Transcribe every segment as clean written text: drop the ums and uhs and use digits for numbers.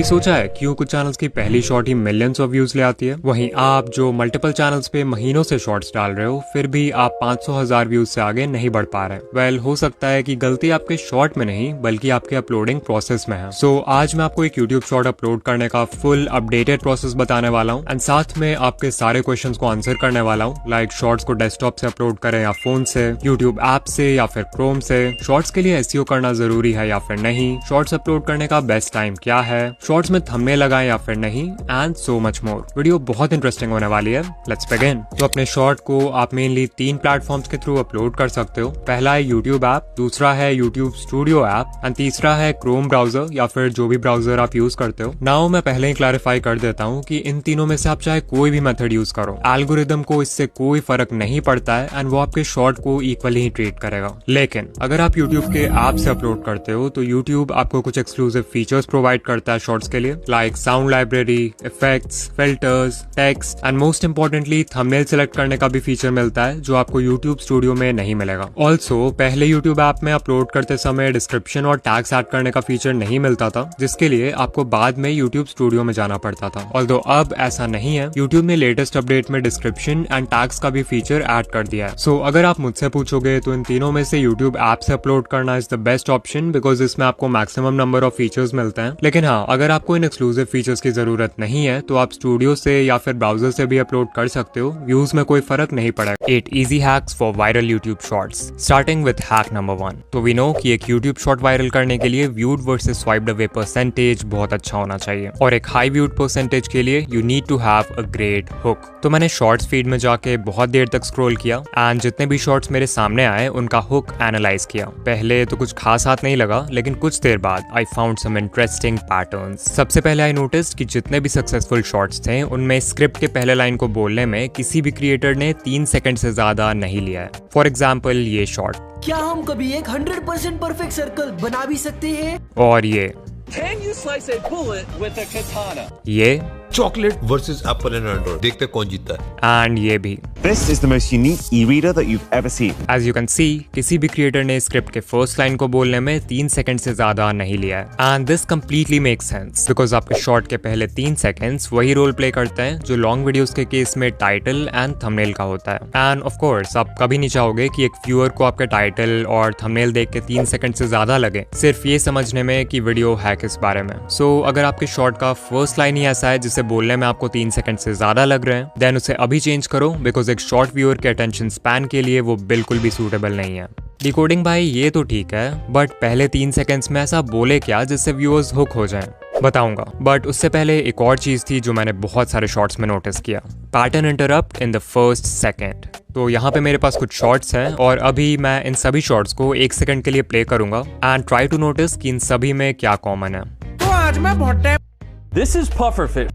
कभी सोचा है क्यों कुछ चैनल्स की पहली shot he millions of views ले आती है, वहीं आप जो मल्टीपल चैनल्स पे महीनों से शॉर्ट्स डाल रहे हो फिर भी आप 500,000 व्यूज से आगे नहीं बढ़ पा रहे? वेल, हो सकता है कि गलती आपके शॉर्ट में नहीं बल्कि आपके अपलोडिंग प्रोसेस में है। सो आज मैं आपको एक यूट्यूब शॉर्ट अपलोड करने का फुल अपडेटेड प्रोसेस बताने वाला हूँ एंड साथ में आपके सारे क्वेश्चंस को आंसर करने वाला हूँ, लाइक शॉर्ट्स को डेस्कटॉप से अपलोड करें या फोन से, यूट्यूब ऐप से या फिर क्रोम से, शॉर्ट्स के लिए एसईओ करना जरूरी है या फिर नहीं, शॉर्ट्स अपलोड करने का बेस्ट टाइम क्या है, शॉर्ट्स में थंबनेल लगाएं या फिर नहीं, and so much more. Video बहुत इंटरेस्टिंग होने वाली है। Let's begin. तो अपने शॉर्ट को आप मेनली 3 प्लेटफॉर्म्स के थ्रू अपलोड कर सकते हो। पहला है यूट्यूब ऐप, दूसरा है यूट्यूब स्टूडियो ऐप एंड तीसरा है क्रोम ब्राउजर या फिर जो भी ब्राउजर आप यूज करते हो। नाउ मैं पहले ही क्लैरिफाई कर देता हूँ कि इन तीनों में से आप चाहे कोई भी मेथड यूज करो, एल्गोरिदम को इससे कोई फर्क नहीं पड़ता है एंड वो आपके शॉर्ट को इक्वली ही ट्रीट करेगा। लेकिन अगर आप यूट्यूब के ऐप से अपलोड करते हो तो यूट्यूब आपको कुछ एक्सक्लूसिव फीचर्स प्रोवाइड करता है शॉर्ट्स के लिए, like sound library, effects, filters, text and most importantly thumbnail select करने का भी फीचर मिलता है जो आपको यूट्यूब स्टूडियो में नहीं मिलेगा। ऑल्सो पहले यूट्यूब ऐप में अपलोड करते समय डिस्क्रिप्शन और टैग्स ऐड करने का फीचर नहीं मिलता था, जिसके लिए आपको बाद में यूट्यूब स्टूडियो में जाना पड़ता था। ऑल्दो अब ऐसा नहीं है, यूट्यूब ने लेटेस्ट अपडेट में डिस्क्रिप्शन एंड टैग्स का भी फीचर ऐड कर दिया है। सो अगर आप मुझसे पूछोगे तो इन तीनों में से यूट्यूब ऐप से अपलोड करना is the best option because इसमें आपको मैक्सिमम नंबर ऑफ फीचर्स मिलते हैं। लेकिन हाँ, अगर आपको इन एक्सक्लूसिव फीचर्स की जरूरत नहीं है तो आप स्टूडियो से या फिर ब्राउजर से भी अपलोड कर सकते हो, व्यूज में कोई फर्क नहीं पड़ेगा। 8 easy hacks for viral YouTube shorts, starting with hack number 1। तो वी नो कि एक यूट्यूब शॉर्ट वायरल करने के लिए viewed versus swiped away percentage बहुत अच्छा होना चाहिए, और एक हाई व्यूड परसेंटेज के लिए you need to have a great hook. तो मैंने शॉर्ट्स फीड में जाके बहुत देर तक स्क्रॉल किया एंड जितने भी शॉर्ट्स मेरे सामने आए उनका हुक एनालाइज किया। पहले तो कुछ खास हाथ नहीं लगा, लेकिन कुछ देर बाद I found some interesting patterns. सबसे पहले आई नोटिस्ड कि जितने भी सक्सेसफुल शॉर्ट्स थे उनमें स्क्रिप्ट के पहले लाइन को बोलने में किसी भी क्रिएटर ने 3 सेकंड से ज्यादा नहीं लिया है। फॉर एग्जाम्पल ये शॉर्ट, क्या हम कभी एक 100% परफेक्ट सर्कल बना भी सकते हैं? और ये Can you slice a bullet with a katana? ये chocolate versus Apple and Android, देखते कौन जीतता है। एंड ये भी। This is the most unique e-reader that you've ever seen. As you can see, किसी भी क्रिएटर ने स्क्रिप्ट के फर्स्ट लाइन को बोलने में 3 सेकंड से ज्यादा नहीं लिया है। And this completely makes sense because आपके शॉर्ट के पहले 3 सेकंड्स वही रोल प्ले करते हैं जो लॉन्ग वीडियोस के केस में टाइटल एंड थंबनेल का होता है। एंड ऑफ कोर्स आप कभी नहीं चाहोगे कि एक व्यूअर को आपके टाइटल और थंबनेल देख के 3 सेकंड से ज्यादा लगे सिर्फ ये समझने में कि वीडियो है किस बारे में। सो अगर आपके शॉर्ट का फर्स्ट लाइन ही ऐसा है जिसे बोलने में आपको 3 सेकंड से ज्यादा लग रहे हैं, देन उसे अभी चेंज करो बिकॉज एक शॉर्ट व्यूअर के अटेंशन स्पैन के लिए वो बिल्कुल भी सूटेबल नहीं है। डिकोडिंग भाई ये तो ठीक है, बट पहले 3 सेकंड्स में ऐसा बोले क्या जिससे व्यूअर्स हुक हो जाएं? बताऊंगा, बट उससे पहले एक और चीज थी जो मैंने बहुत सारे शॉर्ट्स में नोटिस किया, pattern interrupt in the first second. तो यहाँ पे मेरे पास कुछ शॉर्ट्स हैं और अभी मैं इन सभी शॉर्ट्स को 1 सेकंड के लिए प्ले करूंगा एंड ट्राई टू नोटिस कि इन सभी में क्या कॉमन है। तो आज मैं बहुत This is pufferfish.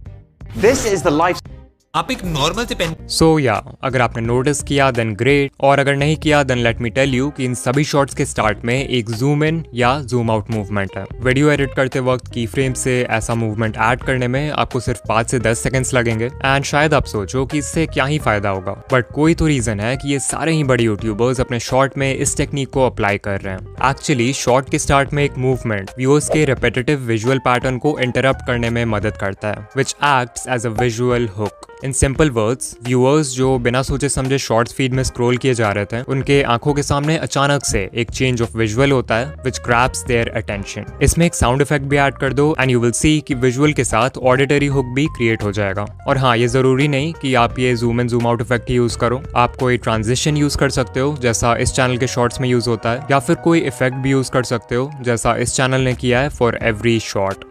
This is the life. आप एक नॉर्मल से पेन सो या अगर आपने नोटिस किया देन ग्रेट, और अगर नहीं किया then let me tell you कि इन सभी शॉट्स के स्टार्ट में एक जूम इन या जूम आउट मूवमेंट है। वीडियो एडिट करते वक्त की फ्रेम से ऐसा मूवमेंट ऐड करने में आपको सिर्फ 5 से 10 सेकंड्स लगेंगे एंड शायद आप सोचो कि इससे क्या ही फायदा होगा, बट कोई तो रीजन है कि ये सारे ही बड़े यूट्यूबर्स अपने शॉर्ट में इस टेक्निक को अप्लाई कर रहे हैं। एक्चुअली शॉर्ट के स्टार्ट में एक मूवमेंट व्यूअर्स के रिपीटेटिव विजुअल पैटर्न को इंटरप्ट करने में मदद करता है, which acts as a visual hook. In simple words, viewers जो बिना सोचे समझे शॉर्ट्स फीड में स्क्रॉल किए जा रहे थे उनके आंखों के सामने अचानक से एक चेंज ऑफ विजुअल होता है व्हिच ग्रैब्स देयर अटेंशन। इसमें एक साउंड इफेक्ट भी ऐड कर दो एंड यू विल सी कि विजुअल के साथ ऑडिटरी हुक भी क्रिएट हो जाएगा। और हाँ, ये जरूरी नहीं कि आप ये zoom in zoom out effect he use करो, आप कोई ट्रांजिशन यूज कर सकते हो जैसा इस चैनल के शॉर्ट्स में यूज होता है, या फिर कोई इफेक्ट भी यूज कर सकते हो जैसा इस चैनल ने किया है for every short.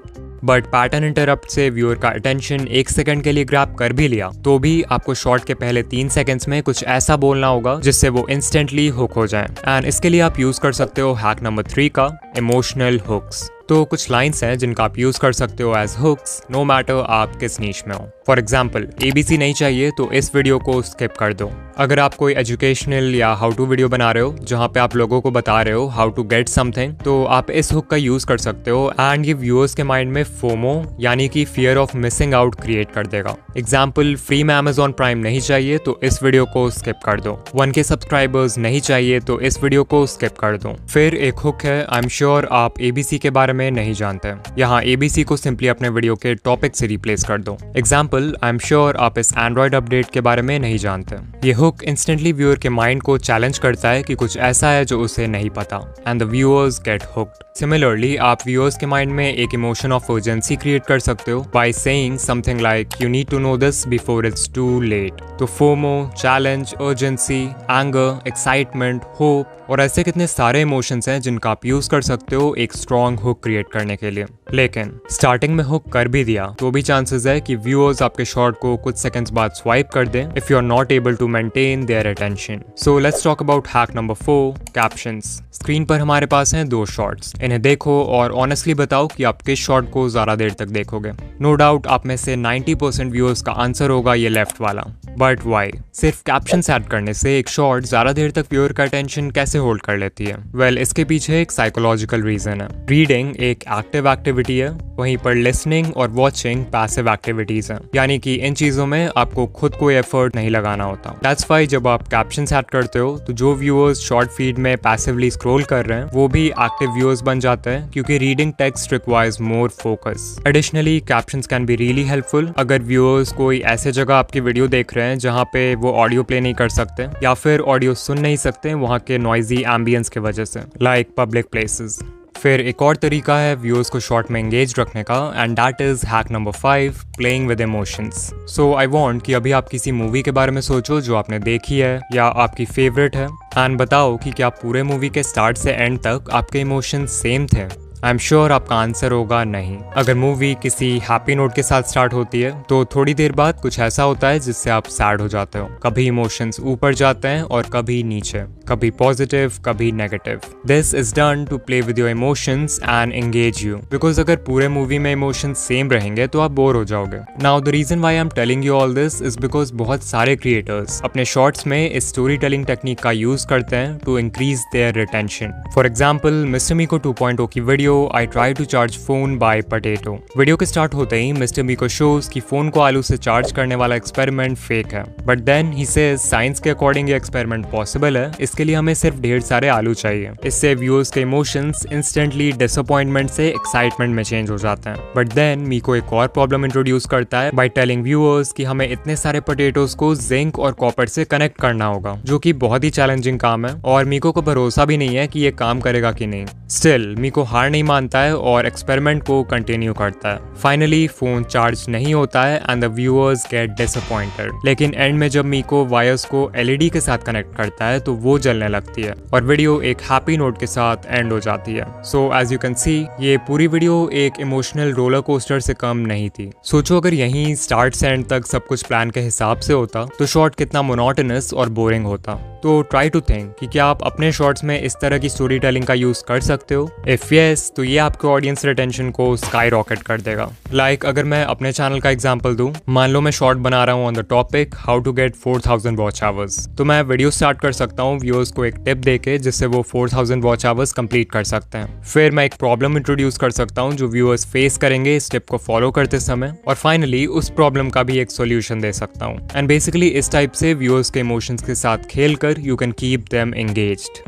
But pattern interrupt से व्यूअर का अटेंशन 1 सेकंड के लिए ग्रैब कर भी लिया तो भी आपको शॉर्ट के पहले 3 सेकंड्स में कुछ ऐसा बोलना होगा जिससे वो इंस्टेंटली हुक हो जाए। एंड इसके लिए आप यूज कर सकते हो हैक नंबर 3 का इमोशनल हुक्स। तो कुछ लाइंस हैं जिनका आप यूज कर सकते हो एज हुक्स नो मैटर आप किस नीश में हो। फॉर एग्जाम्पल ABC नहीं चाहिए तो इस वीडियो को स्किप कर दो। अगर आप कोई एजुकेशनल या हाउ टू वीडियो बना रहे हो जहाँ पे आप लोगों को बता रहे हो हाउ टू गेट समथिंग, तो आप इस हुक का यूज कर सकते हो एंड ये व्यूअर्स के माइंड में फोमो यानी कि fear of missing out create कर देगा। एग्जाम्पल, फ्री में Amazon प्राइम नहीं चाहिए तो इस वीडियो को स्किप कर दो। 1K सब्सक्राइबर्स नहीं चाहिए तो इस वीडियो को स्किप कर दो। फिर एक हुक है, आई एम श्योर आप ABC के बारे में नहीं जानते। यहाँ ABC को सिंपली अपने वीडियो के टॉपिक से रिप्लेस कर दो। एग्जाम्पल, आई एम श्योर आप इस एंड्रॉइड अपडेट के बारे में नहीं जानते। ये हुक इंस्टेंटली व्यूअर के माइंड को चैलेंज करता है कि कुछ ऐसा है जो उसे नहीं पता and the viewers get hooked. Similarly आप व्यूअर्स के माइंड में एक इमोशन ऑफ अर्जेंसी क्रिएट कर सकते हो by saying something like you need to know this before it's too late. तो FOMO, challenge, urgency, anger, excitement, hope और ऐसे कितने सारे इमोशंस हैं जिनका आप यूज कर सकते हो एक स्ट्रॉन्ग हुक क्रिएट करने के लिए। लेकिन स्टार्टिंग में हुक कर भी दिया तो भी चांसेस है कि व्यूअर्स आपके शॉर्ट को कुछ सेकंड्स बाद स्वाइप कर दें if you are not able to maintain their attention. So let's talk about hack number 4, captions. Screen पर हमारे पास हैं 2 शॉर्ट्स, इन्हें देखो और ऑनेस्टली बताओ कि आप किस शॉर्ट को ज्यादा देर तक देखोगे। नो डाउट आप में से 90% व्यूअर्स का आंसर होगा ये लेफ्ट वाला, बट वाई? सिर्फ कैप्शंस ऐड करने से एक शॉर्ट ज्यादा देर तक व्यूअर का अटेंशन कैसे होल्ड कर लेती है? वेल, इसके पीछे एक साइकोलॉजिकल रीजन है। रीडिंग एक एक्टिव एक्टिविटी है, वहीं पर लिसनिंग और वॉचिंग पैसिव एक्टिविटीज हैं, यानी कि इन चीजों में आपको खुद कोई एफर्ट नहीं लगाना होता। दैट्स व्हाई जब आप कैप्शंस ऐड करते हो तो जो व्यूअर्स शॉर्ट फीड में पैसिवली स्क्रॉल कर रहे हैं वो भी एक्टिव व्यूअर्स बन जाते हैं, क्योंकि reading text requires more focus. Additionally captions can be really helpful अगर व्यूअर्स कोई ऐसे जगह आपकी वीडियो देख रहे हैं जहाँ पे वो ऑडियो प्ले नहीं कर सकते या फिर ऑडियो सुन नहीं सकते वहाँ के नॉइजी एम्बियंस की वजह से, लाइक पब्लिक प्लेसेस। फिर एक और तरीका है व्यूअर्स को शॉर्ट में एंगेज रखने का and that is hack number 5, playing with emotions. So I want कि अभी आप किसी मूवी के बारे में सोचो जो आपने देखी है या आपकी फेवरेट है एंड बताओ कि क्या पूरे मूवी के स्टार्ट से एंड तक आपके इमोशंस सेम थे। आई एम श्योर आपका आंसर होगा नहीं। अगर मूवी किसी हैप्पी नोट के साथ स्टार्ट होती है तो थोड़ी देर बाद कुछ ऐसा होता है जिससे आप सैड हो जाते हो। कभी इमोशंस ऊपर जाते हैं और कभी नीचे, कभी पॉजिटिव कभी negative. This is done to play with your emotions and engage you, because अगर पूरे मूवी में इमोशंस सेम रहेंगे तो आप बोर हो जाओगे। Now the reason why I am telling you all this is because बहुत सारे क्रिएटर्स अपने शॉर्ट्स में इस स्टोरी टेलिंग टेक्निक का यूज करते हैं to increase their retention. For example, mister Meeko 2.0 की video I try to charge phone by potato। Video के स्टार्ट होते ही मिस्टर मीको शोज कि फोन को आलू से चार्ज करने वाला एक्सपेरिमेंट फेक है, but then he says science के अकॉर्डिंग ये एक्सपेरिमेंट पॉसिबल है, इसके लिए हमें सिर्फ ढेर सारे आलू चाहिए। इससे व्यूअर्स के इमोशंस इंस्टेंटली डिसअपॉइंटमेंट से एक्साइटमेंट में चेंज हो जाते हैं। बट देन मीको एक और प्रॉब्लम इंट्रोड्यूस करता है बाय टेलिंग व्यूअर्स कि हमें इतने सारे पोटेटोज को जिंक और कॉपर से कनेक्ट करना होगा, जो कि बहुत ही चैलेंजिंग काम है और मीको को भरोसा भी नहीं है कि ये काम करेगा कि नहीं। स्टिल मीको हार नहीं मानता है और एक्सपेरिमेंट को कंटिन्यू करता है। फाइनली फोन चार्ज नहीं होता है and the viewers get disappointed. लेकिन एंड में जब मीको वायर्स को LED के साथ कनेक्ट करता है तो वो जलने लगती है और वीडियो एक हैप्पी नोट के साथ एंड हो जाती है। So as you can see ये पूरी वीडियो एक इमोशनल रोलर कोस्टर से कम नहीं थी। सोचो अगर यहीं स्टार्ट से एंड तक सब कुछ प्लान के हिसाब से होता तो शॉर्ट कितना मोनोटोनस और बोरिंग होता। तो ट्राई टू थिंक कि क्या आप अपने शॉर्ट्स में इस तरह की स्टोरी टेलिंग का यूज कर सकते हो। इफ यस तो ये आपके ऑडियंस रिटेंशन को स्काई रॉकेट कर देगा। लाइक अगर मैं अपने चैनल का एग्जांपल दूं, मान लो मैं शॉर्ट बना रहा हूं on the topic how to get 4000 watch hours, तो मैं वीडियो स्टार्ट कर सकता हूं व्यूअर्स को एक टिप देके जिससे वो 4000 वॉच आवर्स कंप्लीट कर सकते हैं। फिर मैं एक प्रॉब्लम इंट्रोड्यूस कर सकता हूं जो व्यूअर्स फेस करेंगे इस टिप को फॉलो करते समय, और फाइनली उस प्रॉब्लम का भी एक सोल्यूशन दे सकता हूं। एंड बेसिकली इस टाइप से व्यूअर्स के इमोशंस के साथ खेलकर you can keep them engaged.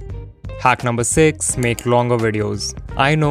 Hack number 6, make longer videos. I know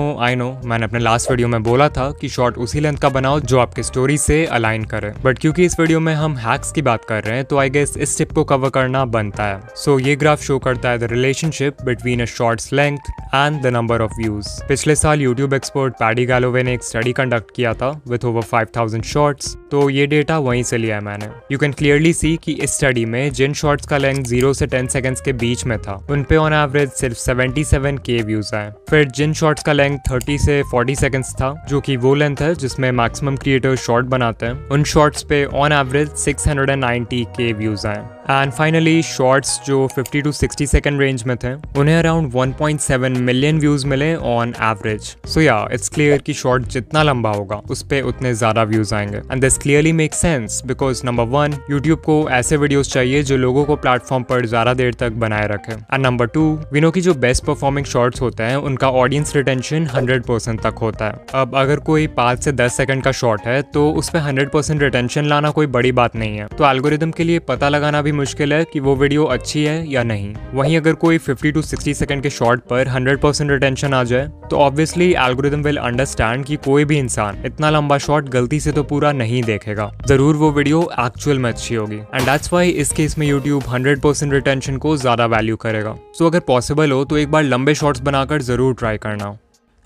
मैंने अपने लास्ट वीडियो में बोला था कि शॉर्ट उसी लेंथ का बनाओ जो आपके स्टोरी से अलाइन करे, बट क्योंकि इस वीडियो में हम हैक्स की बात कर रहे हैं तो आई गेस इस टिप को कवर करना बनता है। सो ये ग्राफ शो करता है the relationship between a shorts length and the number of views. पिछले साल यूट्यूब एक्सपर्ट पैडी गैलोवे ने एक स्टडी कंडक्ट किया था विथ ओवर 5000 शॉर्ट्स, तो ये डेटा वहीं से लिया है मैंने। यू कैन क्लियरली सी कि इस स्टडी में जिन शॉर्ट्स का लेंथ 0 से 10 सेकंड्स के बीच में था उन पे ऑन एवरेज सिर्फ 77K व्यूज आए। फिर जिन शॉर्ट्स का लेंथ 30 से 40 सेकंड्स था, जो कि वो लेंथ है जिसमें मैक्सिमम क्रिएटर्स शॉर्ट बनाते हैं, उन शॉर्ट्स पे ऑन एवरेज 690K व्यूज आए। एंड फाइनली शॉर्ट्स जो 50 to 60 सेकंड रेंज में थे उन्हें अराउंड 1.7 मिलियन व्यूज मिले ऑन एवरेज। सो या इट्स क्लियर कि शॉर्ट जितना लंबा होगा उस पे उतने ज्यादा व्यूज आएंगे and this clearly makes sense because number 1 YouTube को ऐसे वीडियोस चाहिए जो लोगों को प्लेटफॉर्म पर ज्यादा देर तक बनाए रखे एंड नंबर 2 वी नो कि जो बेस्ट परफॉर्मिंग शॉर्ट्स होते हैं उनका ऑडियंस रिटेंशन 100% तक होता है। अब अगर कोई 5 से 10 सेकंड का शॉर्ट है तो उसमें 100% रिटेंशन लाना कोई बड़ी बात नहीं है, तो एल्गोरिदम के लिए पता लगाना भी मुश्किल है कि वो वीडियो अच्छी है या नहीं। वहीं अगर कोई 50 to 60 सेकंड के शॉर्ट पर 100% रिटेंशन आ जाए तो ऑब्वियसली एल्गोरिदम विल अंडरस्टैंड कि कोई भी इंसान इतना लंबा शॉर्ट गलती से तो पूरा नहीं देखेगा, जरूर वो वीडियो एक्चुअल में अच्छी होगी एंड दैट्स व्हाई इस केस में यूट्यूब 100% रिटेंशन को ज्यादा वैल्यू करेगा। सो अगर पॉसिबल हो तो एक बार लंबे शॉर्ट्स बनाकर जरूर ट्राई करना।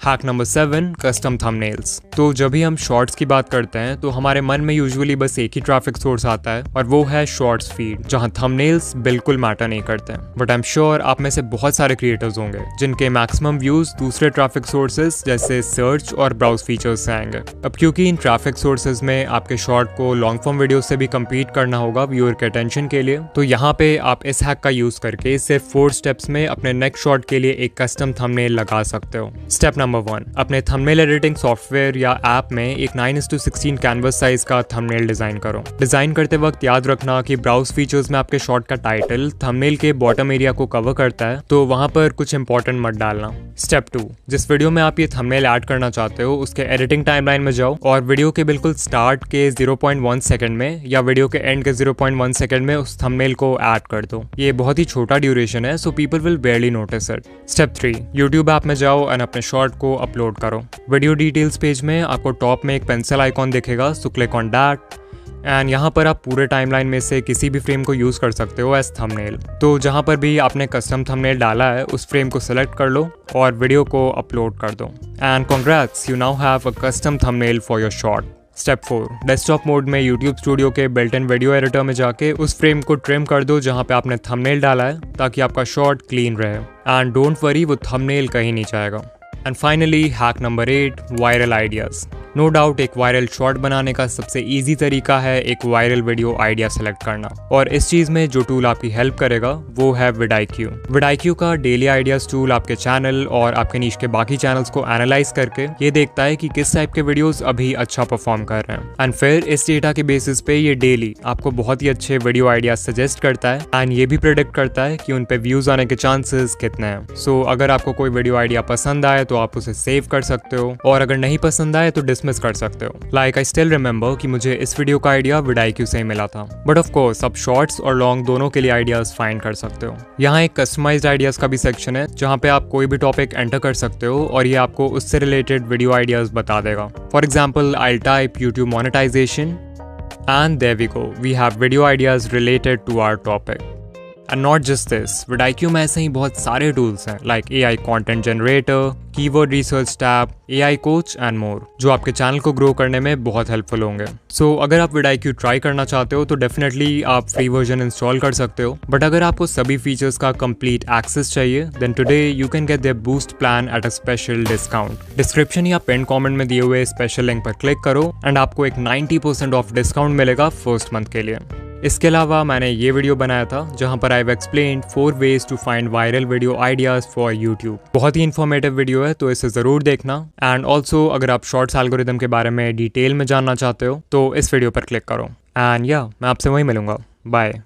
Hack number 7 custom thumbnails. तो जब भी हम शॉर्ट्स की बात करते हैं तो हमारे मन में यूजुअली बस एक ही ट्रैफिक सोर्स आता है और वो है शॉर्ट्स फीड, जहां थंबनेल्स बिल्कुल मैटर नहीं करते हैं। बट आई एम श्योर आप में से बहुत सारे क्रिएटर्स होंगे जिनके मैक्सिमम व्यूज दूसरे ट्रैफिक सोर्सेज जैसे सर्च और ब्राउज फीचर्स से आएंगे। अब क्योंकि इन ट्रैफिक सोर्सेज में आपके शॉर्ट को लॉन्ग फॉर्म वीडियो से भी कम्पीट करना होगा व्यूअर के अटेंशन के लिए, तो यहाँ पे आप इस हैक का यूज करके सिर्फ 4 स्टेप्स में अपने नेक्स्ट शॉर्ट के लिए एक कस्टम थंबनेल लगा सकते हो। स्टेप नंबर 1, अपने थंबनेल एडिटिंग सॉफ्टवेयर या ऐप में एक 9:16 कैनवस साइज का थंबनेल डिजाइन करो। डिजाइन करते वक्त याद रखना कि ब्राउज फीचर्स में आपके शॉर्ट का टाइटल थंबनेल के बॉटम एरिया को कवर करता है, तो वहां पर कुछ इंपॉर्टेंट मत डालना। स्टेप 2, जिस वीडियो में आप ये थंबनेल ऐड करना चाहते हो उसके एडिटिंग टाइमलाइन में जाओ और वीडियो के बिल्कुल स्टार्ट के 0.1 सेकंड में या वीडियो के एंड के 0.1 सेकंड में उस थंबनेल को ऐड कर दो। ये बहुत ही छोटा ड्यूरेशन है so people will बेयरली notice it. Step 3, YouTube app में जाओ एंड अपने शॉर्ट को अपलोड करो। वीडियो डिटेल्स पेज में आपको टॉप में एक पेंसिल आइकॉन दिखेगा, so click on that and यहाँ पर आप पूरे टाइमलाइन में से किसी भी फ्रेम को यूज कर सकते हो एज थंबनेल। तो जहाँ पर भी आपने कस्टम थंबनेल डाला है उस फ्रेम को सिलेक्ट कर लो और वीडियो को अपलोड कर दो and congrats, you now have a custom thumbnail for your short. Step 4, desktop mode में यूट्यूब स्टूडियो के बिल्ट इन वीडियो एडिटर में जाके उस फ्रेम को ट्रिम कर दो जहाँ पे आपने थंबनेल डाला है, ताकि आपका शॉर्ट क्लीन रहे एंड डोंट वरी वो थंबनेल कहीं नहीं जाएगा। And finally hack number 8, viral ideas. No doubt एक वायरल शॉर्ट बनाने का सबसे इजी तरीका है एक वायरल वीडियो आइडिया सेलेक्ट करना, और इस चीज में जो टूल आपकी हेल्प करेगा वो है vidIQ। vidIQ का डेली आइडियाज टूल आपके चैनल और आपके नीश के बाकी चैनल्स को एनालाइज करके ये देखता है कि किस टाइप के वीडियोस अभी अच्छा परफॉर्म कर रहे हैं एंड फिर इस डेटा के बेसिस पे ये डेली आपको बहुत ही अच्छे वीडियो आइडियाज सजेस्ट करता है एंड ये भी प्रेडिक्ट करता है कि उन पे व्यूज आने के चांसेस कितने हैं। सो अगर आपको कोई वीडियो आइडिया पसंद आए तो आप उसे सेव कर सकते हो और अगर नहीं पसंद आए तो डिसमिस कर सकते हो। लाइक आई स्टिल रिमेंबर कि मुझे इस वीडियो का आइडिया vidIQ से ही मिला था, बट ऑफ कोर्स आप शॉर्ट्स और लॉन्ग दोनों के लिए आइडियाज फाइंड कर सकते हो। यहाँ एक कस्टमाइज्ड आइडियाज का भी सेक्शन है जहाँ पे आप कोई भी टॉपिक एंटर कर सकते हो और ये आपको उससे रिलेटेड वीडियो आइडियाज बता देगा। For example I type YouTube monetization and there we go, we have video ideas related to our topic. And not just this, vidIQ में ऐसे ही बहुत सारे टूल्स हैं like AI content generator, keyword research tab, AI coach and more, जो आपके channel को grow करने में बहुत हेल्पफुल होंगे। सो अगर आप vidIQ ट्राई करना चाहते हो तो डेफिनेटली आप फ्री वर्जन इंस्टॉल कर सकते हो, बट अगर आपको सभी फीचर्स का कंप्लीट एक्सेस चाहिए then today you can get their boost plan at a special discount. Description या पिन कमेंट में दिए हुए स्पेशल लिंक पर क्लिक करो एंड आपको एक 90% ऑफ डिस्काउंट मिलेगा फर्स्ट मंथ के लिए। इसके अलावा मैंने ये वीडियो बनाया था जहां पर I have explained 4 ways to find viral video ideas for YouTube. बहुत ही इन्फॉर्मेटिव वीडियो है तो इसे जरूर देखना एंड ऑल्सो अगर आप शॉर्ट्स एल्गोरिदम के बारे में डिटेल में जानना चाहते हो तो इस वीडियो पर क्लिक करो एंड या मैं आपसे वहीं मिलूंगा। बाय।